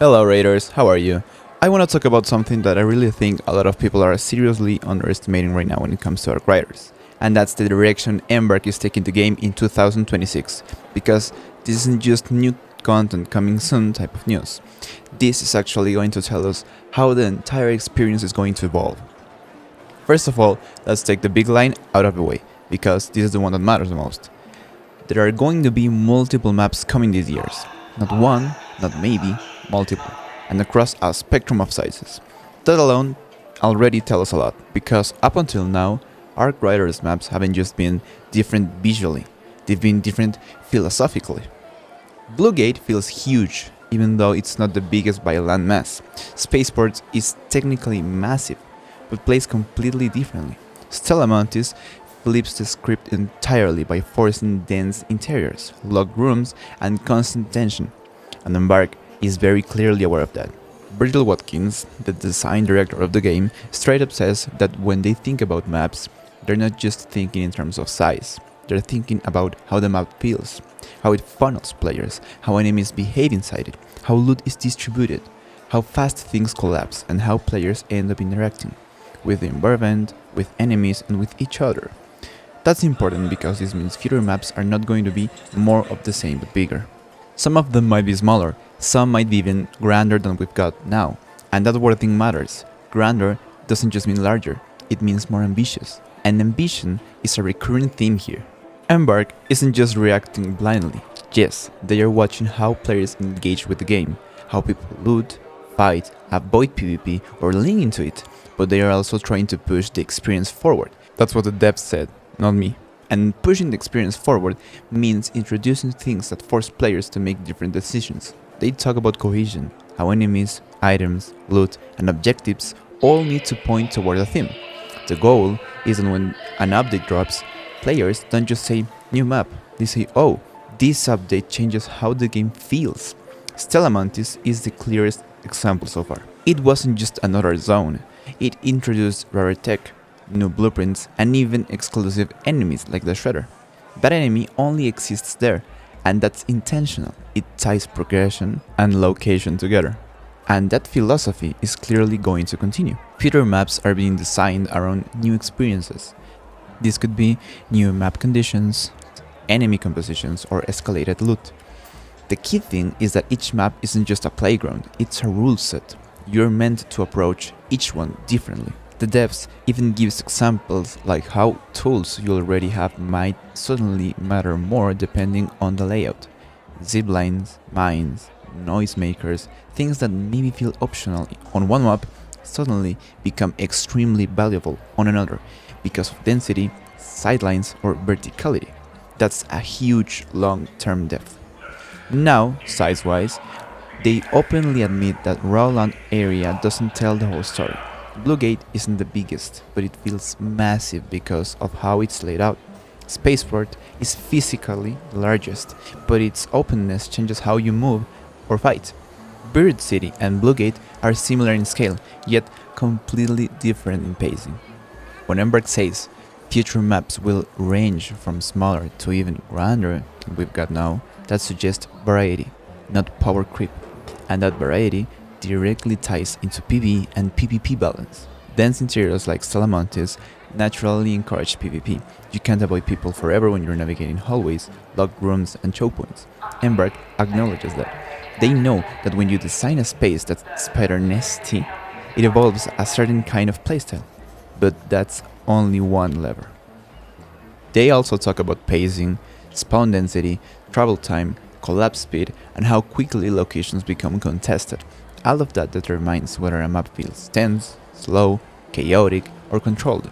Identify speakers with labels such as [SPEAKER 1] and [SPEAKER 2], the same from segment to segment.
[SPEAKER 1] Hello Raiders, how are you? I want to talk about something that I really think a lot of people are seriously underestimating right now when it comes to Arc Riders, and that's the direction Embark is taking the game in 2026, because this isn't just new content coming soon type of news. This is actually going to tell us how the entire experience is going to evolve. First of all, let's take the big line out of the way, because this is the one that matters the most. There are going to be multiple maps coming these years. Not one, not maybe, multiple, and across a spectrum of sizes. That alone already tells us a lot, because up until now, Arc Riders maps haven't just been different visually, they've been different philosophically. Bluegate feels huge, even though it's not the biggest by land mass. Spaceport is technically massive, but plays completely differently. Stella Montis flips the script entirely by forcing dense interiors, locked rooms, and constant tension, and Embark is very clearly aware of that. Virgil Watkins, the design director of the game, straight up says that when they think about maps, they're not just thinking in terms of size, they're thinking about how the map feels, how it funnels players, how enemies behave inside it, how loot is distributed, how fast things collapse, and how players end up interacting with the environment, with enemies, and with each other. That's important because this means future maps are not going to be more of the same but bigger. Some of them might be smaller, some might be even grander than we've got now, and that wording matters. Grander doesn't just mean larger, it means more ambitious, and ambition is a recurring theme here. Embark isn't just reacting blindly. Yes, they are watching how players engage with the game, how people loot, fight, avoid PvP, or lean into it, but they are also trying to push the experience forward. That's what the devs said, not me. And pushing the experience forward means introducing things that force players to make different decisions. They talk about cohesion, how enemies, items, loot, and objectives all need to point toward a theme. The goal is that when an update drops, players don't just say new map, they say, oh, this update changes how the game feels. Stella Mantis is the clearest example so far. It wasn't just another zone, it introduced rare tech, new blueprints, and even exclusive enemies like the Shredder. That enemy only exists there, and that's intentional. It ties progression and location together. And that philosophy is clearly going to continue. Future maps are being designed around new experiences. This could be new map conditions, enemy compositions, or escalated loot. The key thing is that each map isn't just a playground, it's a rule set. You're meant to approach each one differently. The devs even gives examples like how tools you already have might suddenly matter more depending on the layout. Ziplines, mines, noisemakers, things that maybe feel optional on one map suddenly become extremely valuable on another because of density, sidelines, or verticality. That's a huge long-term depth. Now, size-wise, they openly admit that raw land area doesn't tell the whole story. Bluegate isn't the biggest, but it feels massive because of how it's laid out. Spaceport is physically the largest, but its openness changes how you move or fight. Bird City and Bluegate are similar in scale, yet completely different in pacing. When Embark says future maps will range from smaller to even grander than we've got now, that suggests variety, not power creep, and that variety directly ties into PvE and PvP balance. Dense interiors like Salamantes naturally encourage PvP. You can't avoid people forever when you're navigating hallways, locked rooms, and choke points. Embark acknowledges that. They know that when you design a space that's spider-nesty, it evolves a certain kind of playstyle. But that's only one lever. They also talk about pacing, spawn density, travel time, collapse speed, and how quickly locations become contested. All of that determines whether a map feels tense, slow, chaotic, or controlled.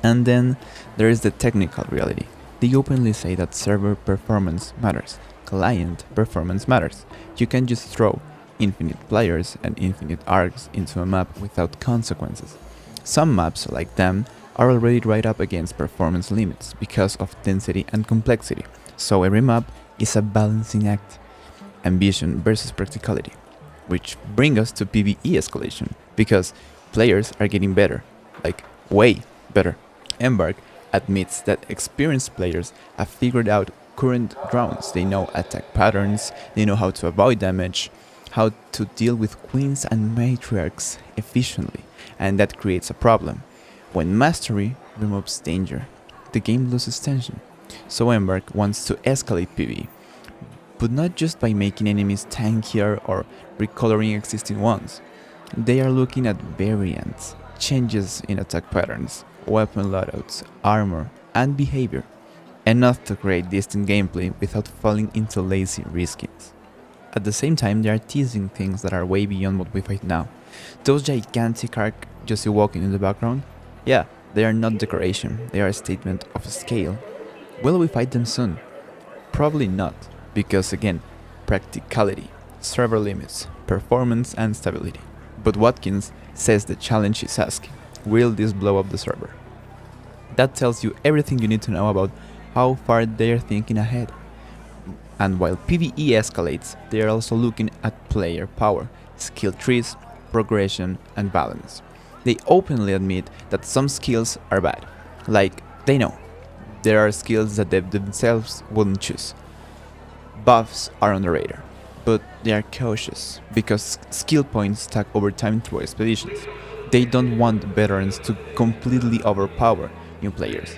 [SPEAKER 1] And then there is the technical reality. They openly say that server performance matters, client performance matters. You can't just throw infinite players and infinite arcs into a map without consequences. Some maps, like them, are already right up against performance limits because of density and complexity. So every map is a balancing act, ambition versus practicality. Which brings us to PvE escalation, because players are getting better, like way better. Embark admits that experienced players have figured out current grounds. They know attack patterns, they know how to avoid damage, how to deal with queens and matriarchs efficiently, and that creates a problem. When mastery removes danger, the game loses tension. So Embark wants to escalate PvE, but not just by making enemies tankier or recoloring existing ones. They are looking at variants, changes in attack patterns, weapon loadouts, armor, and behavior, enough to create distinct gameplay without falling into lazy reskins. At the same time, they are teasing things that are way beyond what we fight now. Those gigantic arc just walking in the background? Yeah, they are not decoration, they are a statement of scale. Will we fight them soon? Probably not, because again, practicality, server limits, performance and stability. But Watkins says the challenge is asking, will this blow up the server? That tells you everything you need to know about how far they are thinking ahead. And while PvE escalates, they are also looking at player power, skill trees, progression, and balance. They openly admit that some skills are bad. Like, they know there are skills that they themselves wouldn't choose. Buffs are on the radar, but they are cautious because skill points stack over time through expeditions. They don't want veterans to completely overpower new players.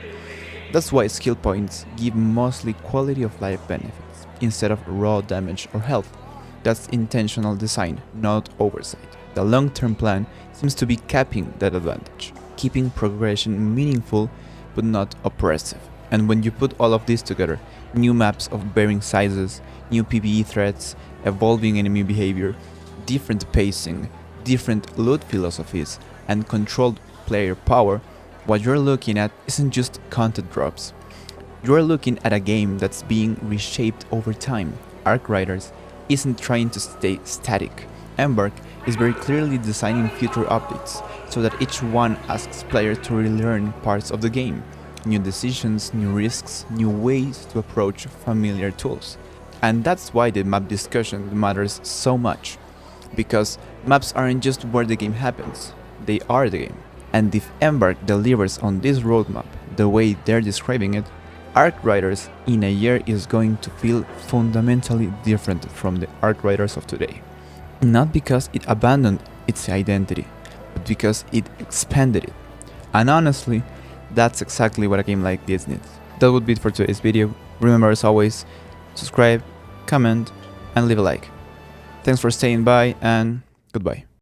[SPEAKER 1] That's why skill points give mostly quality of life benefits instead of raw damage or health. That's intentional design, not oversight. The long-term plan seems to be capping that advantage, keeping progression meaningful but not oppressive. And when you put all of this together, new maps of varying sizes, new PvE threats, evolving enemy behavior, different pacing, different loot philosophies, and controlled player power, what you're looking at isn't just content drops. You're looking at a game that's being reshaped over time. Arc Riders isn't trying to stay static. Embark is very clearly designing future updates so that each one asks players to relearn parts of the game. New decisions, new risks, new ways to approach familiar tools. And that's why the map discussion matters so much. Because maps aren't just where the game happens, they are the game. And if Embark delivers on this roadmap the way they're describing it, Arc Riders in a year is going to feel fundamentally different from the Arc Riders of today. Not because it abandoned its identity, but because it expanded it. And honestly, that's exactly what a game like this needs. That would be it for today's video. Remember, as always, subscribe, comment, and leave a like. Thanks for staying by, and goodbye.